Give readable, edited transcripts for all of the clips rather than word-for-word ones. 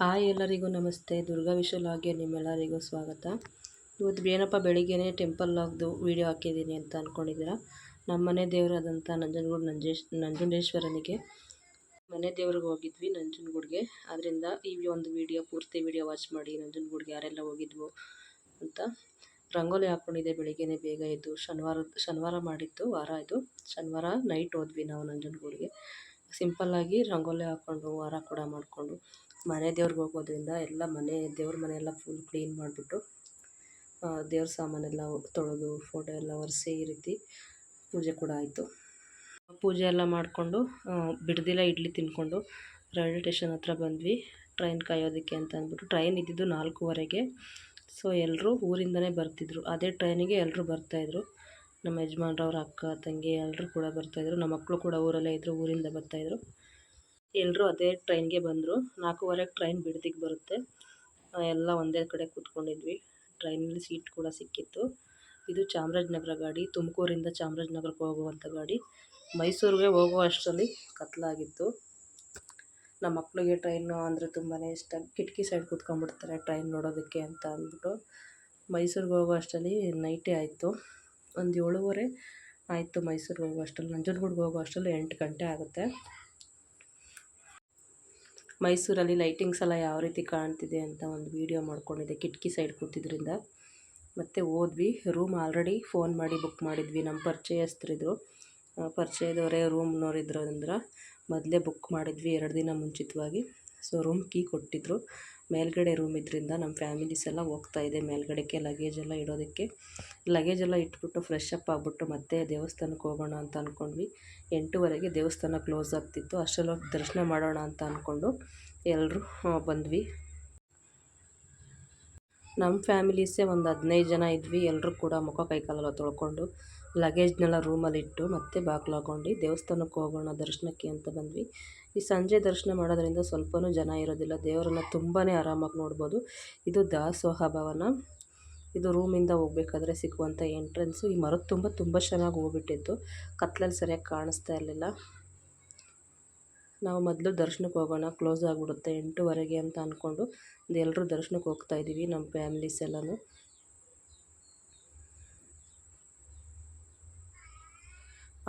Hi ಎಲ್ಲರಿಗೂ ನಮಸ್ತೆ. ದುರ್ಗಾ ವಿಶಾಲಾಗೆ ನಿಮ್ಮೆಲ್ಲರಿಗೂ ಸ್ವಾಗತ. ಇವತ್ತು ಏನಪ್ಪ ಬೆಳಿಗ್ಗೆನೇ ಟೆಂಪಲ್ ಲಾಗ್ದು ವೀಡಿಯೋ ಹಾಕಿದ್ದೀನಿ ಅಂತ ಅಂದ್ಕೊಂಡಿದ್ದೀರಾ. ನಮ್ಮ ಮನೆ ದೇವರಾದಂಥ ನಂಜನಗೂಡು ನಂಜುಂಡೇಶ್ವರನಿಗೆ ಮನೆ ದೇವ್ರಿಗೆ ಹೋಗಿದ್ವಿ ನಂಜನಗೂಡಿಗೆ. ಅದರಿಂದ ಈ ಒಂದು ಪೂರ್ತಿ ವೀಡಿಯೋ ವಾಚ್ ಮಾಡಿ ನಂಜನಗೂಡಿಗೆ ಯಾರೆಲ್ಲ ಹೋಗಿದ್ವು ಅಂತ. ರಂಗೋಲಿ ಹಾಕ್ಕೊಂಡಿದ್ದೆ ಬೆಳಿಗ್ಗೆನೇ ಬೇಗ ಎದ್ದು. ಶನಿವಾರ ಮಾಡಿತ್ತು ವಾರ ಇದು. ಶನಿವಾರ ನೈಟ್ ಹೋದ್ವಿ ನಾವು ನಂಜನಗೂಡಿಗೆ. ಸಿಂಪಲ್ಲಾಗಿ ರಂಗೋಲಿ ಹಾಕ್ಕೊಂಡು ವಾರ ಕೂಡ ಮಾಡಿಕೊಂಡು ಮನೆ ದೇವ್ರಿಗೆ ಹೋಗೋದ್ರಿಂದ ಎಲ್ಲ ದೇವ್ರ ಮನೆಯೆಲ್ಲ ಫುಲ್ ಕ್ಲೀನ್ ಮಾಡಿಬಿಟ್ಟು ದೇವ್ರ ಸಾಮಾನೆಲ್ಲ ತೊಳೆದು ಫೋಟೋ ಎಲ್ಲ ಒರೆಸಿ ಈ ರೀತಿ ಪೂಜೆ ಕೂಡ ಆಯಿತು. ಪೂಜೆ ಎಲ್ಲ ಮಾಡಿಕೊಂಡು ಬಿಡ್ದಿಲ್ಲ ಇಡ್ಲಿ ತಿಂದ್ಕೊಂಡು ರೈಲ್ವೆ ಸ್ಟೇಷನ್ ಹತ್ರ ಬಂದ್ವಿ ಟ್ರೈನ್ ಕಾಯೋದಕ್ಕೆ ಅಂತ ಅಂದ್ಬಿಟ್ಟು. ಟ್ರೈನ್ ಇದ್ದಿದ್ದು 4:15ಗೆ. ಸೊ ಎಲ್ಲರೂ ಊರಿಂದನೇ ಬರ್ತಿದ್ರು. ಅದೇ ಟ್ರೈನಿಗೆ ಎಲ್ಲರೂ ಬರ್ತಾಯಿದ್ರು. ನಮ್ಮ ಯಜಮಾನ್ರವ್ರ ಅಕ್ಕ ತಂಗಿ ಎಲ್ಲರೂ ಕೂಡ ಬರ್ತಾಯಿದ್ರು. ನಮ್ಮ ಮಕ್ಕಳು ಕೂಡ ಊರಲ್ಲೇ ಇದ್ದರು, ಊರಿಂದ ಬರ್ತಾಯಿದ್ರು. ಎಲ್ಲರೂ ಅದೇ ಟ್ರೈನ್ಗೆ ಬಂದರು. 4:15ಕ್ಕೆ ಟ್ರೈನ್ ಬಿಡದಿಗೆ ಬರುತ್ತೆ. ಎಲ್ಲ ಒಂದೇ ಕಡೆ ಕೂತ್ಕೊಂಡಿದ್ವಿ. ಟ್ರೈನಲ್ಲಿ ಸೀಟ್ ಕೂಡ ಸಿಕ್ಕಿತ್ತು. ಇದು ಚಾಮರಾಜನಗರ ಗಾಡಿ, ತುಮಕೂರಿಂದ ಚಾಮರಾಜನಗರಕ್ಕೆ ಹೋಗುವಂಥ ಗಾಡಿ. ಮೈಸೂರಿಗೆ ಹೋಗೋ ಅಷ್ಟರಲ್ಲಿ ಕತ್ಲಾಗಿತ್ತು. ನಮ್ಮ ಮಕ್ಕಳಿಗೆ ಟ್ರೈನು ಅಂದರೆ ತುಂಬಾ ಇಷ್ಟ. ಕಿಟಕಿ ಸೈಡ್ ಕೂತ್ಕೊಂಡ್ಬಿಡ್ತಾರೆ ಟ್ರೈನ್ ನೋಡೋದಕ್ಕೆ ಅಂತ ಅಂದ್ಬಿಟ್ಟು. ಮೈಸೂರಿಗೆ ಹೋಗೋ ಅಷ್ಟರಲ್ಲಿ ನೈಟೇ ಆಯಿತು. ಒಂದು 7:30 ಆಯಿತು ಮೈಸೂರಿಗೆ ಹೋಗೋ ಅಷ್ಟರಲ್ಲಿ. ನಂಜನಗೂಡಿಗೆ ಹೋಗೋ ಅಷ್ಟರಲ್ಲಿ 8 ಗಂಟೆ ಆಗುತ್ತೆ. ಮೈಸೂರಲ್ಲಿ ಲೈಟಿಂಗ್ಸ್ ಎಲ್ಲ ಯಾವ ರೀತಿ ಕಾಣ್ತಿದೆ ಅಂತ ಒಂದು ವೀಡಿಯೋ ಮಾಡ್ಕೊಂಡಿದ್ದೆ ಕಿಟಕಿ ಸೈಡ್ ಕೂತಿದ್ರಿಂದ. ಮತ್ತು ಹೋದ್ವಿ. ರೂಮ್ ಆಲ್ರೆಡಿ ಫೋನ್ ಮಾಡಿ ಬುಕ್ ಮಾಡಿದ್ವಿ. ನಮ್ಮ ಪರಿಚಯಸ್ಥರಿದ್ರು, ಪರಿಚಯದವರೇ ರೂಮ್ನವರಿದ್ರು ಅಂದ್ರೆ ಮೊದಲೇ ಬುಕ್ ಮಾಡಿದ್ವಿ 2 ದಿನ ಮುಂಚಿತವಾಗಿ. ಸೊ ರೂಮ್ ಕೀ ಕೊಟ್ಟಿದ್ದರು. ಮೇಲ್ಗಡೆ ರೂಮ್ ಇದ್ರಿಂದ ನಮ್ಮ ಫ್ಯಾಮಿಲೀಸ್ ಎಲ್ಲ ಹೋಗ್ತಾಯಿದೆ ಮೇಲ್ಗಡೆಗೆ ಲಗೇಜೆಲ್ಲ ಇಡೋದಕ್ಕೆ. ಲಗೇಜೆಲ್ಲ ಇಟ್ಬಿಟ್ಟು ಫ್ರೆಶ್ ಅಪ್ ಆಗಿಬಿಟ್ಟು ಮತ್ತೆ ದೇವಸ್ಥಾನಕ್ಕೆ ಹೋಗೋಣ ಅಂತ ಅಂದ್ಕೊಂಡ್ವಿ. 8:15ಗೆ ದೇವಸ್ಥಾನ ಕ್ಲೋಸ್ ಆಗ್ತಿತ್ತು. ಅಷ್ಟರಲ್ಲೊಂದು ದರ್ಶನ ಮಾಡೋಣ ಅಂತ ಅಂದ್ಕೊಂಡು ಎಲ್ಲರೂ ಬಂದ್ವಿ. ನಮ್ಮ ಫ್ಯಾಮಿಲೀಸೇ ಒಂದು 15 ಜನ ಇದ್ವಿ. ಎಲ್ಲರೂ ಕೂಡ ಮುಖ ಕೈಕಾಲೆಲ್ಲ ತೊಳ್ಕೊಂಡು ಲಗೇಜ್ನೆಲ್ಲ ರೂಮಲ್ಲಿಟ್ಟು ಮತ್ತೆ ಬಾಗಿಲು ಹಾಕ್ಕೊಂಡು ದೇವಸ್ಥಾನಕ್ಕೆ ಹೋಗೋಣ ದರ್ಶನಕ್ಕೆ ಅಂತ ಬಂದ್ವಿ. ಈ ಸಂಜೆ ದರ್ಶನ ಮಾಡೋದ್ರಿಂದ ಸ್ವಲ್ಪನೂ ಜನ ಇರೋದಿಲ್ಲ. ದೇವರನ್ನು ತುಂಬಾ ಆರಾಮಾಗಿ ನೋಡ್ಬೋದು. ಇದು ದಾಸೋಹ ಭವನ. ಇದು ರೂಮಿಂದ ಹೋಗ್ಬೇಕಾದ್ರೆ ಸಿಗುವಂಥ ಎಂಟ್ರೆನ್ಸು. ಈ ಮರದ ತುಂಬ ಚೆನ್ನಾಗಿ ಹೋಗ್ಬಿಟ್ಟಿತ್ತು. ಕತ್ಲಲ್ಲಿ ಸರಿಯಾಗಿ ಕಾಣಿಸ್ತಾ ಇರಲಿಲ್ಲ. ನಾವು ಮೊದಲು ದರ್ಶನಕ್ಕೆ ಹೋಗೋಣ, ಕ್ಲೋಸ್ ಆಗಿಬಿಡುತ್ತೆ 8:15 ಅಂತ ಅಂದ್ಕೊಂಡು ಎಲ್ಲರೂ ದರ್ಶನಕ್ಕೆ ಹೋಗ್ತಾಯಿದ್ದೀವಿ ನಮ್ಮ ಫ್ಯಾಮಿಲೀಸ್ ಎಲ್ಲನೂ.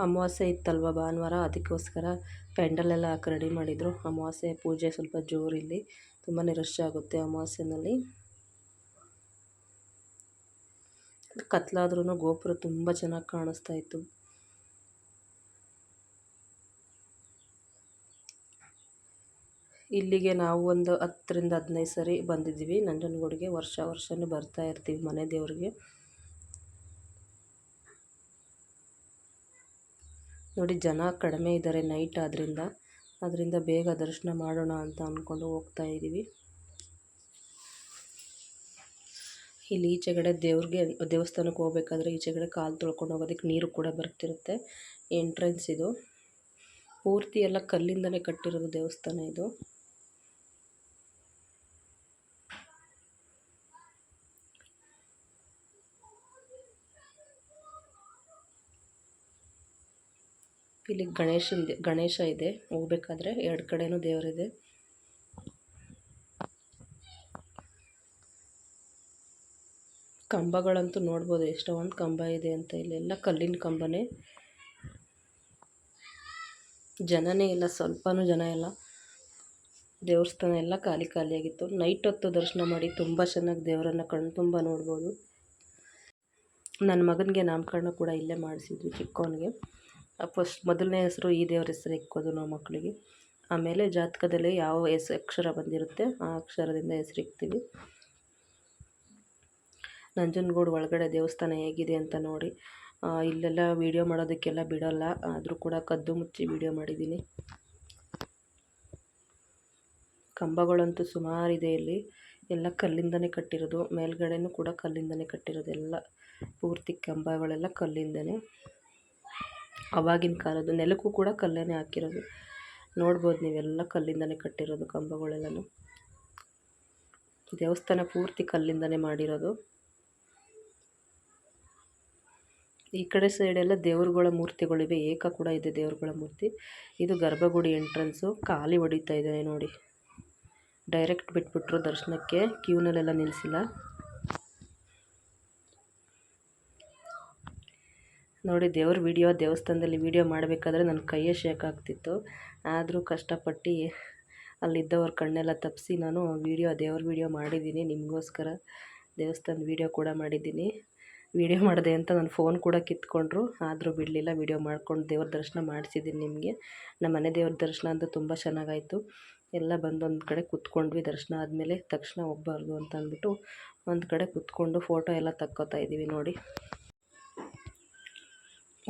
ಅಮಾವಾಸ್ಯೆ ಇತ್ತಲ್ವ ಭಾನುವಾರ, ಅದಕ್ಕೋಸ್ಕರ ಪೆಂಡಲೆಲ್ಲ ಹಾಕಿ ರೆಡಿ ಮಾಡಿದರು. ಅಮಾವಾಸ್ಯೆ ಪೂಜೆ ಸ್ವಲ್ಪ ಜೋರಿಲ್ಲಿ, ತುಂಬಾ ರಶ್ ಆಗುತ್ತೆ ಅಮಾವಾಸ್ಯೆನಲ್ಲಿ. ಕತ್ಲಾದ್ರೂ ಗೋಪುರ ತುಂಬ ಚೆನ್ನಾಗಿ ಕಾಣಿಸ್ತಾ ಇತ್ತು. ಇಲ್ಲಿಗೆ ನಾವು ಒಂದು 10ರಿಂದ 15 ಸರಿ ಬಂದಿದ್ದೀವಿ ನಂಜನಗೂಡಿಗೆ. ವರ್ಷನೂ ಬರ್ತಾ ಇರ್ತೀವಿ ಮನೆ ದೇವ್ರಿಗೆ. ನೋಡಿ ಜನ ಕಡಿಮೆ ಇದ್ದಾರೆ ನೈಟ್ ಅದರಿಂದ ಬೇಗ ದರ್ಶನ ಮಾಡೋಣ ಅಂತ ಅಂದ್ಕೊಂಡು ಹೋಗ್ತಾ ಇದ್ದೀವಿ. ಇಲ್ಲಿ ಈಚೆಗಡೆ ದೇವಸ್ಥಾನಕ್ಕೆ ಹೋಗ್ಬೇಕಾದ್ರೆ ಈಚೆಗಡೆ ಕಾಲು ತೊಳ್ಕೊಂಡು ಹೋಗೋದಕ್ಕೆ ನೀರು ಕೂಡ ಬರ್ತಿರುತ್ತೆ. ಎಂಟ್ರೆನ್ಸ್ ಇದು. ಪೂರ್ತಿ ಎಲ್ಲ ಕಲ್ಲಿಂದನೇ ಕಟ್ಟಿರೋದು ದೇವಸ್ಥಾನ ಇದು. ಇಲ್ಲಿ ಗಣೇಶ ಇದೆ. ಹೋಗ್ಬೇಕಾದ್ರೆ 2 ಕಡೆನೂ ದೇವರಿದೆ. ಕಂಬಗಳಂತೂ ನೋಡ್ಬೋದು ಎಷ್ಟೊಂದು ಕಂಬ ಇದೆ ಅಂತ. ಇಲ್ಲೆಲ್ಲ ಕಲ್ಲಿನ ಕಂಬನೇ. ಜನನೇ ಇಲ್ಲ, ಸ್ವಲ್ಪನೂ ಜನ ಇಲ್ಲ. ದೇವಸ್ಥಾನ ಎಲ್ಲ ಖಾಲಿಯಾಗಿತ್ತು. ನೈಟ್ ಹೊತ್ತು ದರ್ಶನ ಮಾಡಿ ತುಂಬ ಚೆನ್ನಾಗಿ ದೇವರನ್ನು ಕಣ್ಣು ತುಂಬ ನೋಡ್ಬೋದು. ನನ್ನ ಮಗನಿಗೆ ನಾಮಕರಣ ಕೂಡ ಇಲ್ಲೇ ಮಾಡಿಸಿದ್ವಿ, ಚಿಕ್ಕವನಿಗೆ. ಮೊದಲನೇ ಹೆಸರು ಈ ದೇವ್ರ ಹೆಸರು ಇಕ್ಕೋದು ನಾವು ಮಕ್ಕಳಿಗೆ. ಆಮೇಲೆ ಜಾತಕದಲ್ಲಿ ಯಾವ ಅಕ್ಷರ ಬಂದಿರುತ್ತೆ ಆ ಅಕ್ಷರದಿಂದ ಹೆಸರು ಇಕ್ತೀವಿ. ನಂಜನಗೂಡು ಒಳಗಡೆ ದೇವಸ್ಥಾನ ಹೇಗಿದೆ ಅಂತ ನೋಡಿ. ಇಲ್ಲೆಲ್ಲ ವೀಡಿಯೋ ಮಾಡೋದಕ್ಕೆಲ್ಲ ಬಿಡೋಲ್ಲ, ಆದರೂ ಕೂಡ ಕದ್ದು ಮುಚ್ಚಿ ವೀಡಿಯೋ ಮಾಡಿದ್ದೀನಿ. ಕಂಬಗಳಂತೂ ಸುಮಾರಿದೆ ಇಲ್ಲಿ. ಎಲ್ಲ ಕಲ್ಲಿಂದನೇ ಕಟ್ಟಿರೋದು. ಮೇಲ್ಗಡೆನೂ ಕೂಡ ಕಲ್ಲಿಂದನೇ ಕಟ್ಟಿರೋದು. ಎಲ್ಲ ಪೂರ್ತಿ ಕಂಬಗಳೆಲ್ಲ ಕಲ್ಲಿಂದನೇ. ಆವಾಗಿನ ಕಾಲದ್ದು. ನೆಲಕ್ಕೂ ಕೂಡ ಕಲ್ಲೇ ಹಾಕಿರೋದು. ನೋಡ್ಬೋದು ನೀವೆಲ್ಲ ಕಲ್ಲಿಂದನೇ ಕಟ್ಟಿರೋದು ಕಂಬಗಳೆಲ್ಲನೂ. ದೇವಸ್ಥಾನ ಪೂರ್ತಿ ಕಲ್ಲಿಂದನೇ ಮಾಡಿರೋದು. ಈ ಕಡೆ ಸೈಡೆಲ್ಲ ದೇವ್ರುಗಳ ಮೂರ್ತಿಗಳಿವೆ. ಏಕ ಕೂಡ ಇದೆ ದೇವ್ರುಗಳ ಮೂರ್ತಿ. ಇದು ಗರ್ಭಗುಡಿ ಎಂಟ್ರೆನ್ಸು. ಖಾಲಿ ಹೊಡಿತಾ ಇದ್ದಾನೆ ನೋಡಿ. ಡೈರೆಕ್ಟ್ ಬಿಟ್ಬಿಟ್ರು ದರ್ಶನಕ್ಕೆ, ಕ್ಯೂನಲ್ಲೆಲ್ಲ ನಿಲ್ಲಿಸಿಲ್ಲ. ನೋಡಿ ದೇವ್ರ ದೇವಸ್ಥಾನದಲ್ಲಿ ವೀಡಿಯೋ ಮಾಡಬೇಕಾದ್ರೆ ನನ್ನ ಕೈಯೇ ಶೇಕ್ ಆಗ್ತಿತ್ತು. ಆದರೂ ಕಷ್ಟಪಟ್ಟು ಅಲ್ಲಿದ್ದವ್ರ ಕಣ್ಣೆಲ್ಲ ತಪ್ಪಿಸಿ ನಾನು ದೇವ್ರ ವೀಡಿಯೋ ಮಾಡಿದ್ದೀನಿ ನಿಮಗೋಸ್ಕರ. ದೇವಸ್ಥಾನದ ವೀಡಿಯೋ ಕೂಡ ಮಾಡಿದ್ದೀನಿ. ವೀಡಿಯೋ ಮಾಡಿದೆ ಅಂತ ನನ್ನ ಫೋನ್ ಕೂಡ ಕಿತ್ಕೊಂಡ್ರು, ಆದರೂ ಬಿಡಲಿಲ್ಲ, ವೀಡಿಯೋ ಮಾಡ್ಕೊಂಡು ದೇವ್ರ ದರ್ಶನ ಮಾಡಿಸಿದ್ದೀನಿ ನಿಮಗೆ. ನಮ್ಮ ಮನೆ ದೇವ್ರ ದರ್ಶನ ಅಂತೂ ತುಂಬ ಚೆನ್ನಾಗಾಯಿತು. ಎಲ್ಲ ಬಂದು ಒಂದು ಕಡೆ ಕೂತ್ಕೊಂಡ್ವಿ. ದರ್ಶನ ಆದಮೇಲೆ ತಕ್ಷಣ ಹೋಗಬಾರ್ದು ಅಂತ ಅಂದ್ಬಿಟ್ಟು ಒಂದು ಕಡೆ ಕೂತ್ಕೊಂಡು ಫೋಟೋ ಎಲ್ಲ ತಕ್ಕೋತಾ ಇದ್ದೀವಿ. ನೋಡಿ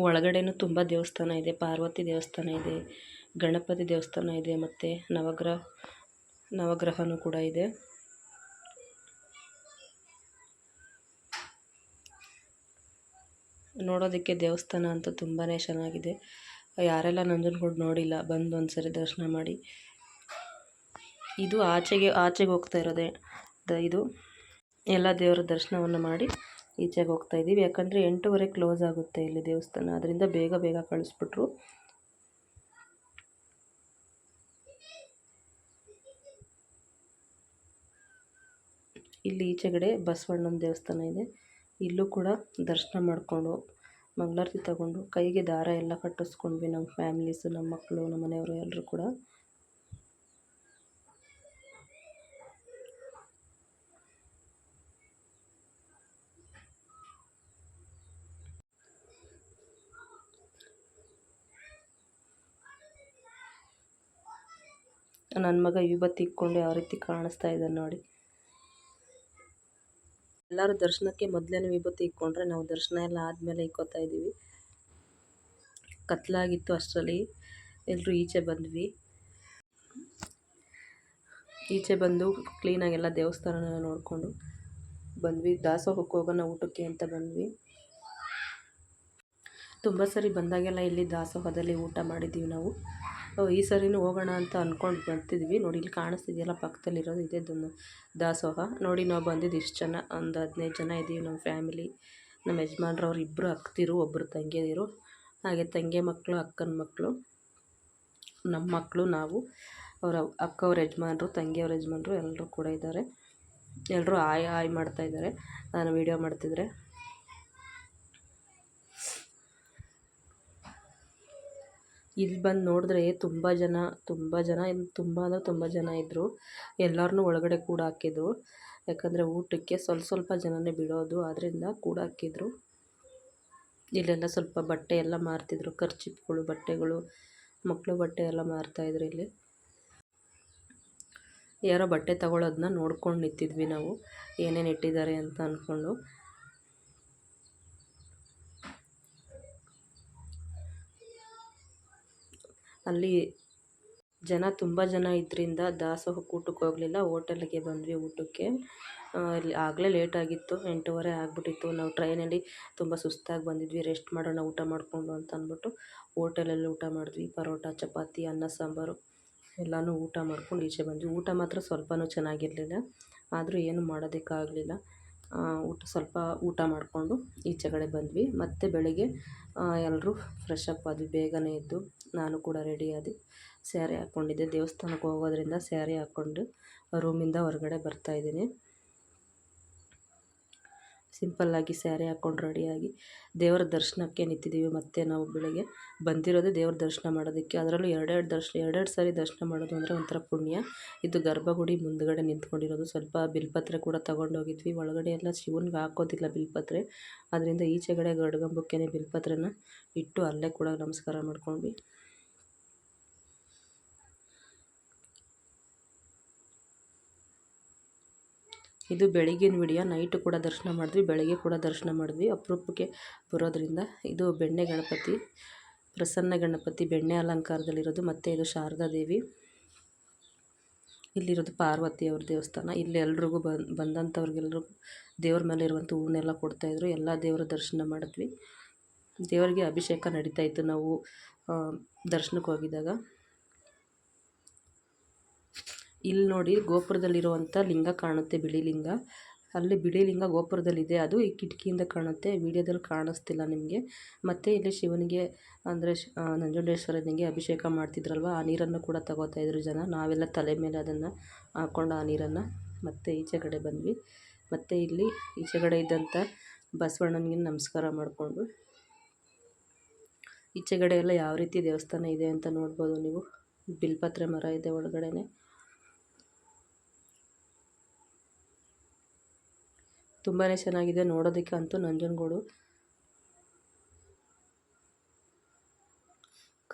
ಒಳಗಡೆನೂ ತುಂಬ ದೇವಸ್ಥಾನ ಇದೆ. ಪಾರ್ವತಿ ದೇವಸ್ಥಾನ ಇದೆ, ಗಣಪತಿ ದೇವಸ್ಥಾನ ಇದೆ, ಮತ್ತು ನವಗ್ರಹನೂ ಕೂಡ ಇದೆ. ನೋಡೋದಕ್ಕೆ ದೇವಸ್ಥಾನ ಅಂತೂ ತುಂಬಾ ಚೆನ್ನಾಗಿದೆ. ಯಾರೆಲ್ಲ ನಂಜನಗೂಡು ನೋಡಿಲ್ಲ ಬಂದು ಒಂದ್ಸರಿ ದರ್ಶನ ಮಾಡಿ. ಇದು ಆಚೆಗೆ ಹೋಗ್ತಾ ಇರೋದೆ ಇದು. ಎಲ್ಲ ದೇವರ ದರ್ಶನವನ್ನು ಮಾಡಿ ಈಚೆಗೆ ಹೋಗ್ತಾ ಇದ್ದೀವಿ. ಯಾಕಂದರೆ 8:30 ಕ್ಲೋಸ್ ಆಗುತ್ತೆ ಇಲ್ಲಿ ದೇವಸ್ಥಾನ, ಅದರಿಂದ ಬೇಗ ಕಳಿಸ್ಬಿಟ್ರು. ಇಲ್ಲಿ ಈಚೆಗಡೆ ಬಸವಣ್ಣನ ದೇವಸ್ಥಾನ ಇದೆ. ಇಲ್ಲೂ ಕೂಡ ದರ್ಶನ ಮಾಡಿಕೊಂಡು ಮಂಗಳಾರತಿ ತಗೊಂಡು ಕೈಗೆ ದಾರ ಎಲ್ಲ ಕಟ್ಟಿಸ್ಕೊಂಡ್ವಿ. ನಮ್ಮ ಫ್ಯಾಮಿಲೀಸು, ನಮ್ಮ ಮಕ್ಕಳು, ನಮ್ಮ ಮನೆಯವರು ಎಲ್ಲರೂ ಕೂಡ. ನನ್ನ ಮಗ ವಿಭೂತಿ ಇಕ್ಕೊಂಡು ಯಾವ ರೀತಿ ಕಾಣಿಸ್ತಾ ಇದ್ದಾನೆ ನೋಡಿ. ಎಲ್ಲರೂ ದರ್ಶನಕ್ಕೆ ಮೊದಲೇ ವಿಭೂತಿ ಇಕ್ಕೊಂಡ್ರೆ ನಾವು ದರ್ಶನ ಎಲ್ಲ ಆದಮೇಲೆ ಇಕ್ಕೋತಾ ಇದ್ದೀವಿ. ಕತ್ಲಾಗಿತ್ತು, ಅಷ್ಟರಲ್ಲಿ ಎಲ್ಲರೂ ಈಚೆ ಬಂದ್ವಿ. ಈಚೆ ಬಂದು ಕ್ಲೀನಾಗೆಲ್ಲ ದೇವಸ್ಥಾನನ ನೋಡಿಕೊಂಡು ಬಂದ್ವಿ. ದಾಸೋಹಕ್ಕೆ ಹೋಗೋಣ ಊಟಕ್ಕೆ ಅಂತ ಬಂದ್ವಿ. ತುಂಬ ಸರಿ ಬಂದಾಗೆಲ್ಲ ಇಲ್ಲಿ ದಾಸೋಹದಲ್ಲಿ ಊಟ ಮಾಡಿದ್ದೀವಿ ನಾವು. ಈ ಸರಿನೂ ಹೋಗೋಣ ಅಂತ ಅಂದ್ಕೊಂಡು ಬರ್ತಿದ್ವಿ. ನೋಡಿ ಇಲ್ಲಿ ಕಾಣಿಸ್ತಿದೆಯಲ್ಲ ಪಕ್ಕದಲ್ಲಿರೋದು ಇದೇ ದಾಸೋಹ. ನೋಡಿ ನಾವು ಬಂದಿದ್ದು ಇಷ್ಟು ಜನ, ಒಂದು 15 ಜನ ಇದ್ದೀವಿ ನಮ್ಮ ಫ್ಯಾಮಿಲಿ. ನಮ್ಮ ಯಜಮಾನ್ರವ್ರು ಇಬ್ಬರು ಅಕ್ಕದಿರು, ಒಬ್ಬರು ತಂಗಿಯದಿರು, ಹಾಗೆ ತಂಗಿ ಮಕ್ಕಳು, ಅಕ್ಕನ ಮಕ್ಕಳು, ನಮ್ಮ ಮಕ್ಕಳು, ನಾವು, ಅವರ ಅಕ್ಕವ್ರ ಯಜಮಾನ್ರು, ತಂಗಿಯವ್ರ ಯಜಮಾನ್ರು ಎಲ್ಲರೂ ಕೂಡ ಇದ್ದಾರೆ. ಎಲ್ಲರೂ ಆಯ್ ಮಾಡ್ತಾಯಿದ್ದಾರೆ ನಾನು ವೀಡಿಯೋ ಮಾಡ್ತಿದ್ರೆ. ಇಲ್ಲಿ ಬಂದು ನೋಡಿದ್ರೆ ತುಂಬ ಜನ ಇದ್ದರು. ಎಲ್ಲರನ್ನೂ ಒಳಗಡೆ ಕೂಡ ಹಾಕಿದ್ರು. ಯಾಕಂದರೆ ಊಟಕ್ಕೆ ಸ್ವಲ್ಪ ಜನನೇ ಬಿಡೋದು, ಆದ್ದರಿಂದ ಕೂಡ ಹಾಕಿದ್ರು. ಇಲ್ಲೆಲ್ಲ ಸ್ವಲ್ಪ ಬಟ್ಟೆ ಎಲ್ಲ ಮಾರ್ತಿದ್ರು, ಕರ್ಚಿಪ್ಗಳು, ಬಟ್ಟೆಗಳು, ಮಕ್ಕಳು ಬಟ್ಟೆ ಎಲ್ಲ ಮಾರ್ತಾಯಿದ್ರು. ಇಲ್ಲಿ ಯಾರೋ ಬಟ್ಟೆ ತಗೊಳ್ಳೋದನ್ನ ನೋಡ್ಕೊಂಡು ನಿಂತಿದ್ವಿ ನಾವು, ಏನೇನು ಇಟ್ಟಿದ್ದಾರೆ ಅಂತ ಅಂದ್ಕೊಂಡು. ಅಲ್ಲಿ ತುಂಬ ಜನ ಇದ್ದರಿಂದ ದಾಸೋಹಕ್ಕೆ ಊಟಕ್ಕೆ ಹೋಗಲಿಲ್ಲ, ಹೋಟೆಲ್ಗೆ ಬಂದ್ವಿ ಊಟಕ್ಕೆ. ಇಲ್ಲಿ ಆಗಲೇ ಲೇಟಾಗಿತ್ತು, 8:30 ಆಗಿಬಿಟ್ಟಿತ್ತು. ನಾವು ಟ್ರೈನಲ್ಲಿ ತುಂಬ ಸುಸ್ತಾಗಿ ಬಂದಿದ್ವಿ, ರೆಸ್ಟ್ ಮಾಡೋಣ ಊಟ ಮಾಡಿಕೊಂಡು ಅಂತ ಅಂದ್ಬಿಟ್ಟು ಹೋಟೆಲಲ್ಲಿ ಊಟ ಮಾಡಿದ್ವಿ. ಪರೋಟ, ಚಪಾತಿ, ಅನ್ನ ಸಾಂಬಾರು ಎಲ್ಲನೂ ಊಟ ಮಾಡ್ಕೊಂಡು ಈಚೆ ಬಂದ್ವಿ. ಊಟ ಮಾತ್ರ ಸ್ವಲ್ಪನೂ ಚೆನ್ನಾಗಿರಲಿಲ್ಲ, ಆದರೂ ಏನು ಮಾಡೋದಕ್ಕಾಗಲಿಲ್ಲ. ಸ್ವಲ್ಪ ಊಟ ಮಾಡಿಕೊಂಡು ಈಚೆಗಡೆ ಬಂದ್ವಿ. ಮತ್ತು ಬೆಳಗ್ಗೆ ಎಲ್ಲರೂ ಫ್ರೆಶ್ ಅಪ್ ಆದ್ವಿ, ಬೇಗನೆ ಎದ್ದು. ನಾನು ಕೂಡ ರೆಡಿ ಆದಿ, ಸ್ಯಾರಿ ಹಾಕ್ಕೊಂಡಿದ್ದೆ. ದೇವಸ್ಥಾನಕ್ಕೆ ಹೋಗೋದ್ರಿಂದ ಸ್ಯಾರಿ ಹಾಕ್ಕೊಂಡು ರೂಮಿಂದ ಹೊರಗಡೆ ಬರ್ತಾಯಿದ್ದೀನಿ. ಸಿಂಪಲ್ಲಾಗಿ ಸ್ಯಾರಿ ಹಾಕ್ಕೊಂಡು ರೆಡಿಯಾಗಿ ದೇವರ ದರ್ಶನಕ್ಕೆ ನಿಂತಿದ್ದೀವಿ. ಮತ್ತು ನಾವು ಬೆಳಗ್ಗೆ ಬಂದಿರೋದು ದೇವ್ರ ದರ್ಶನ ಮಾಡೋದಕ್ಕೆ. ಅದರಲ್ಲೂ ಎರಡೆರಡು ಸಾರಿ ದರ್ಶನ ಮಾಡೋದು ಅಂದರೆ ಒಂಥರ ಪುಣ್ಯ. ಇದು ಗರ್ಭಗುಡಿ ಮುಂದುಗಡೆ ನಿಂತ್ಕೊಂಡಿರೋದು. ಸ್ವಲ್ಪ ಬಿಲ್ಪತ್ರೆ ಕೂಡ ತೊಗೊಂಡೋಗಿದ್ವಿ. ಒಳಗಡೆ ಎಲ್ಲ ಶಿವನಿಗೆ ಹಾಕೋದಿಲ್ಲ ಬಿಲ್ಪತ್ರೆ, ಅದರಿಂದ ಈಚೆಗಡೆ ಗಡ್ಗಂಬಕ್ಕೆ ಬಿಲ್ಪತ್ರೆನ ಇಟ್ಟು ಅಲ್ಲೇ ಕೂಡ ನಮಸ್ಕಾರ ಮಾಡ್ಕೊಂಡ್ವಿ. ಇದು ಬೆಳಗಿನ ವಿಡಿಯೋ. ನೈಟು ಕೂಡ ದರ್ಶನ ಮಾಡಿದ್ವಿ, ಬೆಳಗ್ಗೆ ಕೂಡ ದರ್ಶನ ಮಾಡಿದ್ವಿ. ಅಪರೂಪಕ್ಕೆ ಬರೋದ್ರಿಂದ. ಇದು ಬೆಣ್ಣೆ ಗಣಪತಿ, ಪ್ರಸನ್ನ ಗಣಪತಿ, ಬೆಣ್ಣೆ ಅಲಂಕಾರದಲ್ಲಿರೋದು. ಮತ್ತು ಇದು ಶಾರದಾ ದೇವಿ. ಇಲ್ಲಿರೋದು ಪಾರ್ವತಿ ಅವ್ರ ದೇವಸ್ಥಾನ. ಇಲ್ಲಿ ಎಲ್ರಿಗೂ ಬಂದಂಥವ್ರಿಗೆಲ್ರಿಗೂ ದೇವ್ರ ಮೇಲೆ ಇರುವಂಥ ಹೂವನ್ನೆಲ್ಲ ಕೊಡ್ತಾಯಿದ್ರು. ಎಲ್ಲ ದೇವರ ದರ್ಶನ ಮಾಡಿದ್ವಿ. ದೇವರಿಗೆ ಅಭಿಷೇಕ ನಡೀತಾಯಿತ್ತು ನಾವು ದರ್ಶನಕ್ಕೆ ಹೋಗಿದ್ದಾಗ. ಇಲ್ಲಿ ನೋಡಿ ಗೋಪುರದಲ್ಲಿರುವಂಥ ಲಿಂಗ ಕಾಣುತ್ತೆ, ಬಿಳಿ ಲಿಂಗ. ಅಲ್ಲಿ ಬಿಡಿಲಿಂಗ ಗೋಪುರದಲ್ಲಿದೆ, ಅದು ಈ ಕಿಟಕಿಯಿಂದ ಕಾಣುತ್ತೆ, ವಿಡಿಯೋದಲ್ಲಿ ಕಾಣಿಸ್ತಿಲ್ಲ ನಿಮಗೆ. ಮತ್ತು ಇಲ್ಲಿ ಶಿವನಿಗೆ ಅಂದರೆ ನಂಜುಂಡೇಶ್ವರನಿಗೆ ಅಭಿಷೇಕ ಮಾಡ್ತಿದ್ರಲ್ವ, ಆ ನೀರನ್ನು ಕೂಡ ತಗೋತಾ ಇದ್ರು ಜನ. ನಾವೆಲ್ಲ ತಲೆ ಮೇಲೆ ಅದನ್ನು ಹಾಕ್ಕೊಂಡು ಆ ನೀರನ್ನು ಮತ್ತೆ ಈಚೆ ಕಡೆ ಬಂದ್ವಿ. ಮತ್ತು ಇಲ್ಲಿ ಈಚೆ ಕಡೆ ಇದ್ದಂಥ ಬಸವಣ್ಣನಿಗೆ ನಮಸ್ಕಾರ ಮಾಡಿಕೊಂಡು ಈಚೆಗಡೆ ಎಲ್ಲ ಯಾವ ರೀತಿ ದೇವಸ್ಥಾನ ಇದೆ ಅಂತ ನೋಡ್ಬೋದು ನೀವು. ಬಿಲ್ಪತ್ರೆ ಮರ ಇದೆ ಒಳಗಡೆನೆ. ತುಂಬಾ ಚೆನ್ನಾಗಿದೆ ನೋಡೋದಕ್ಕೆ ಅಂತೂ ನಂಜನಗೂಡು.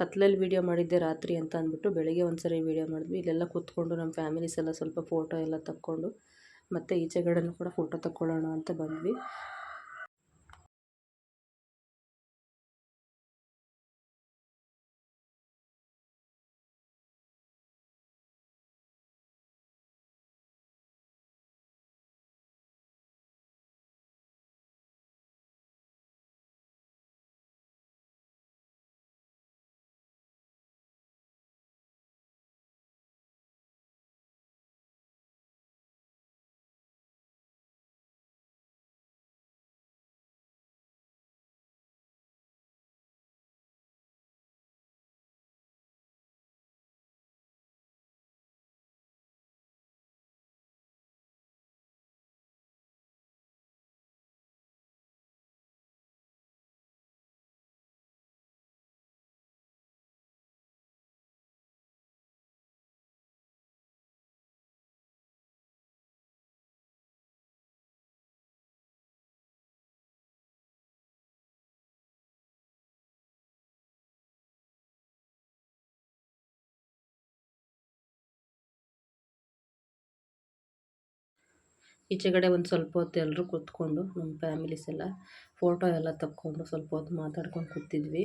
ಕತ್ಲಲ್ಲಿ ವೀಡಿಯೋ ಮಾಡಿದ್ದೆ ರಾತ್ರಿ ಅಂತ ಅಂದ್ಬಿಟ್ಟು ಬೆಳಗ್ಗೆ ಒಂದ್ಸರಿ ವೀಡಿಯೋ ಮಾಡಿದ್ವಿ. ಇಲ್ಲೆಲ್ಲ ಕೂತ್ಕೊಂಡು ನಮ್ಮ ಫ್ಯಾಮಿಲೀಸ್ ಎಲ್ಲ ಸ್ವಲ್ಪ ಫೋಟೋ ಎಲ್ಲ ತಕ್ಕೊಂಡು ಮತ್ತು ಈಚೆಗಡೆನೂ ಕೂಡ ಫೋಟೋ ತಕ್ಕೊಳ್ಳೋಣ ಅಂತ ಬಂದ್ವಿ. ಈಚೆಗಡೆ ಒಂದು ಸ್ವಲ್ಪ ಹೊತ್ತು ಎಲ್ಲರೂ ಕೂತ್ಕೊಂಡು ನಮ್ಮ ಫ್ಯಾಮಿಲೀಸ್ ಎಲ್ಲ ಫೋಟೋ ಎಲ್ಲ ತಕ್ಕೊಂಡು ಸ್ವಲ್ಪ ಹೊತ್ತು ಮಾತಾಡ್ಕೊಂಡು ಕೂತಿದ್ವಿ.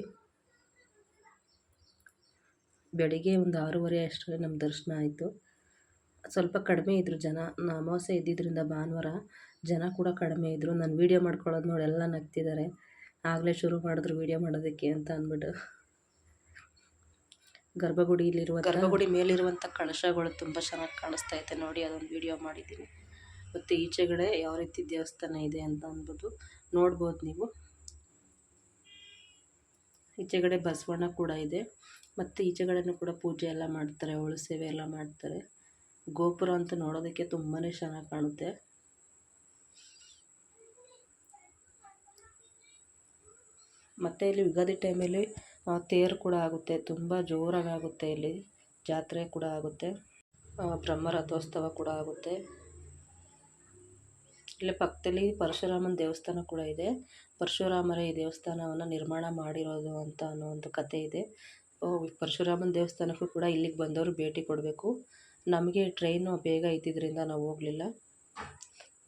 ಬೆಳಿಗ್ಗೆ ಒಂದು 6:30 ಅಷ್ಟರಲ್ಲಿ ನಮ್ಮ ದರ್ಶನ ಆಯಿತು. ಸ್ವಲ್ಪ ಕಡಿಮೆ ಇದ್ದರು ಜನ. ಅಮಾವಾಸ್ಯೆ ಇದ್ದಿದ್ದರಿಂದ ಭಾನುವಾರ ಜನ ಕೂಡ ಕಡಿಮೆ ಇದ್ದರು. ನಾನು ವೀಡಿಯೋ ಮಾಡ್ಕೊಳ್ಳೋದು ನೋಡಿ ಎಲ್ಲ ನಗ್ತಿದ್ದಾರೆ. ಆಗಲೇ ಶುರು ಮಾಡಿದ್ರು ವೀಡಿಯೋ ಮಾಡೋದಕ್ಕೆ ಅಂತ ಅಂದ್ಬಿಟ್ಟು. ಗರ್ಭಗುಡಿ ಮೇಲಿರುವಂಥ ಕಳಶಗಳು ತುಂಬ ಚೆನ್ನಾಗಿ ಕಾಣಿಸ್ತಾ ಐತೆ ನೋಡಿ, ಅದೊಂದು ವೀಡಿಯೋ ಮಾಡಿದ್ದೀನಿ. ಮತ್ತು ಈಚೆಗಡೆ ಯಾವ ರೀತಿ ದೇವಸ್ಥಾನ ಇದೆ ಅಂತ ಅಂದ್ಬಿಟ್ಟು ನೋಡ್ಬೋದು ನೀವು. ಈಚೆಗಡೆ ಬಸವಣ್ಣ ಕೂಡ ಇದೆ. ಮತ್ತು ಈಚೆಗಡೆನೂ ಕೂಡ ಪೂಜೆ ಎಲ್ಲ ಮಾಡ್ತಾರೆ, ಒಳ ಸೇವೆ ಎಲ್ಲ ಮಾಡ್ತಾರೆ. ಗೋಪುರ ಅಂತ ನೋಡೋದಕ್ಕೆ ತುಂಬಾ ಚೆನ್ನಾಗಿ ಕಾಣುತ್ತೆ. ಮತ್ತು ಇಲ್ಲಿ ಯುಗಾದಿ ಟೈಮಲ್ಲಿ ತೇರು ಕೂಡ ಆಗುತ್ತೆ, ತುಂಬ ಜೋರಾಗಿ ಆಗುತ್ತೆ. ಇಲ್ಲಿ ಜಾತ್ರೆ ಕೂಡ ಆಗುತ್ತೆ, ಬ್ರಹ್ಮರಥೋತ್ಸವ ಕೂಡ ಆಗುತ್ತೆ. ಇಲ್ಲಿ ಪಕ್ಕದಲ್ಲಿ ಪರಶುರಾಮನ ದೇವಸ್ಥಾನ ಕೂಡ ಇದೆ. ಪರಶುರಾಮರೇ ಈ ದೇವಸ್ಥಾನವನ್ನು ನಿರ್ಮಾಣ ಮಾಡಿರೋದು ಅಂತ ಅನ್ನೋ ಒಂದು ಕತೆ ಇದೆ. ಪರಶುರಾಮನ ದೇವಸ್ಥಾನಕ್ಕೂ ಕೂಡ ಇಲ್ಲಿಗೆ ಬಂದವರು ಭೇಟಿ ಕೊಡಬೇಕು. ನಮಗೆ ಟ್ರೈನು ಬೇಗ ಇದ್ದಿದ್ದರಿಂದ ನಾವು ಹೋಗಲಿಲ್ಲ.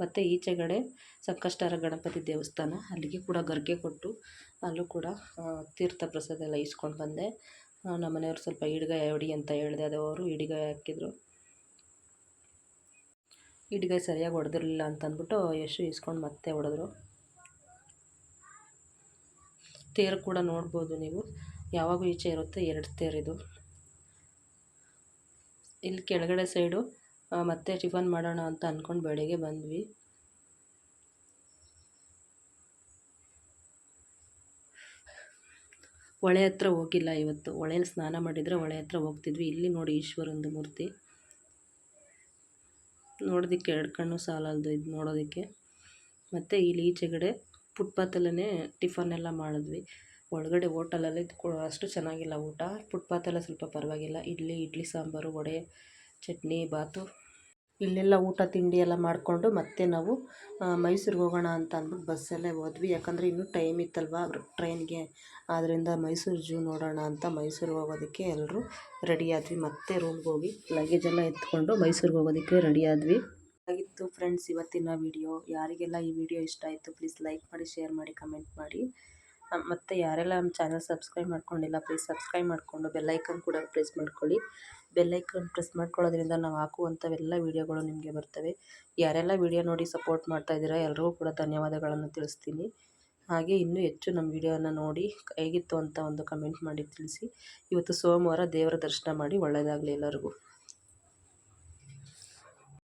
ಮತ್ತು ಈಚೆಗಡೆ ಸಂಕಷ್ಟಹರ ಗಣಪತಿ ದೇವಸ್ಥಾನ, ಅಲ್ಲಿಗೆ ಕೂಡ ಗರ್ಗೆ ಕೊಟ್ಟು ಅಲ್ಲೂ ಕೂಡ ತೀರ್ಥ ಪ್ರಸಾದ ಎಲ್ಲ ಇಸ್ಕೊಂಡು ಬಂದೆ. ನಮ್ಮ ಮನೆಯವ್ರು ಸ್ವಲ್ಪ ಈಡ್ಗಾಯಿ ಹೊಡಿ ಅಂತ ಹೇಳಿದೆ, ಅದು ಅವರು ಈಡ್ಗಾಯಿ ಹಾಕಿದ್ರು. ಈಡ್ಗಾಯಿ ಸರಿಯಾಗಿ ಹೊಡೆದಿರಲಿಲ್ಲ ಅಂತ ಅಂದ್ಬಿಟ್ಟು ಎಷ್ಟು ಇಸ್ಕೊಂಡು ಮತ್ತೆ ಹೊಡೆದ್ರು. ತೇರು ಕೂಡ ನೋಡ್ಬೋದು ನೀವು, ಯಾವಾಗೂ ಈಚೆ ಇರುತ್ತೆ 2 ತೇರಿದು. ಇಲ್ಲಿ ಕೆಳಗಡೆ ಸೈಡು ಮತ್ತೆ ಟಿಫನ್ ಮಾಡೋಣ ಅಂತ ಅಂದ್ಕೊಂಡು ಬೆಳಿಗ್ಗೆ ಬಂದ್ವಿ. ಹೊಳೆ ಹತ್ರ ಹೋಗಿಲ್ಲ ಇವತ್ತು. ಹೊಳೆಯಲ್ಲಿ ಸ್ನಾನ ಮಾಡಿದರೆ ಹೊಳೆ ಹತ್ರ ಹೋಗ್ತಿದ್ವಿ. ಇಲ್ಲಿ ನೋಡಿ ಈಶ್ವರಂದು ಮೂರ್ತಿ ನೋಡೋದಕ್ಕೆ 2 ಕಣ್ಣು ಸಾಲಲ್ದು ಇದು ನೋಡೋದಕ್ಕೆ. ಮತ್ತು ಇಲ್ಲಿ ಈಚೆಗಡೆ ಫುಟ್ಪಾತಲ್ಲೇ ಟಿಫನ್ ಎಲ್ಲ ಮಾಡಿದ್ವಿ. ಒಳಗಡೆ ಹೋಟೆಲಲ್ಲಿ ಅಷ್ಟು ಚೆನ್ನಾಗಿಲ್ಲ ಊಟ. ಫುಟ್ಪಾತೆಲ್ಲ ಸ್ವಲ್ಪ ಪರವಾಗಿಲ್ಲ. ಇಡ್ಲಿ ಸಾಂಬಾರು, ವಡೆ, ಚಟ್ನಿ, ಬಾತು, ಇಲ್ಲೆಲ್ಲ ಊಟ ತಿಂಡಿ ಎಲ್ಲ ಮಾಡಿಕೊಂಡು ಮತ್ತೆ ನಾವು ಮೈಸೂರಿಗೆ ಹೋಗೋಣ ಅಂತ ಅಂದ್ಬಿಟ್ಟು ಬಸ್ಸಲ್ಲೇ ಹೋದ್ವಿ. ಯಾಕಂದರೆ ಇನ್ನೂ ಟೈಮ್ ಇತ್ತಲ್ವ ಟ್ರೈನ್ಗೆ, ಆದ್ದರಿಂದ ಮೈಸೂರು ಝೂ ನೋಡೋಣ ಅಂತ ಮೈಸೂರಿಗೆ ಹೋಗೋದಕ್ಕೆ ಎಲ್ಲರೂ ರೆಡಿ ಆದ್ವಿ. ಮತ್ತೆ ರೂಮ್ಗೆ ಹೋಗಿ ಲಗೇಜೆಲ್ಲ ಎತ್ಕೊಂಡು ಮೈಸೂರಿಗೆ ಹೋಗೋದಕ್ಕೆ ರೆಡಿ ಆದ್ವಿ. ಆಗಿತ್ತು ಫ್ರೆಂಡ್ಸ್ ಇವತ್ತಿನ ವಿಡಿಯೋ. ಯಾರಿಗೆಲ್ಲ ಈ ವಿಡಿಯೋ ಇಷ್ಟ ಆಯಿತು ಪ್ಲೀಸ್ ಲೈಕ್ ಮಾಡಿ, ಶೇರ್ ಮಾಡಿ, ಕಮೆಂಟ್ ಮಾಡಿ. ಮತ್ತು ಯಾರೆಲ್ಲ ನಮ್ಮ ಚಾನಲ್ ಸಬ್ಸ್ಕ್ರೈಬ್ ಮಾಡ್ಕೊಂಡಿಲ್ಲ ಪ್ಲೀಸ್ ಸಬ್ಸ್ಕ್ರೈಬ್ ಮಾಡಿಕೊಂಡು ಬೆಲ್ಲೈಕನ್ ಕೂಡ ಪ್ರೆಸ್ ಮಾಡ್ಕೊಳ್ಳಿ. ಬೆಲ್ಲೈಕನ್ ಪ್ರೆಸ್ ಮಾಡ್ಕೊಳ್ಳೋದ್ರಿಂದ ನಾವು ಹಾಕುವಂಥವೆಲ್ಲ ವೀಡಿಯೋಗಳು ನಿಮಗೆ ಬರ್ತವೆ. ಯಾರೆಲ್ಲ ವೀಡಿಯೋ ನೋಡಿ ಸಪೋರ್ಟ್ ಮಾಡ್ತಾಯಿದ್ದೀರಾ ಎಲ್ರಿಗೂ ಕೂಡ ಧನ್ಯವಾದಗಳನ್ನು ತಿಳಿಸ್ತೀನಿ. ಹಾಗೆ ಇನ್ನೂ ಹೆಚ್ಚು ನಮ್ಮ ವೀಡಿಯೋನ ನೋಡಿ ಹೇಗಿತ್ತು ಅಂತ ಒಂದು ಕಮೆಂಟ್ ಮಾಡಿ ತಿಳಿಸಿ. ಇವತ್ತು ಸೋಮವಾರ, ದೇವರ ದರ್ಶನ ಮಾಡಿ ಒಳ್ಳೆಯದಾಗಲಿ ಎಲ್ಲರಿಗೂ.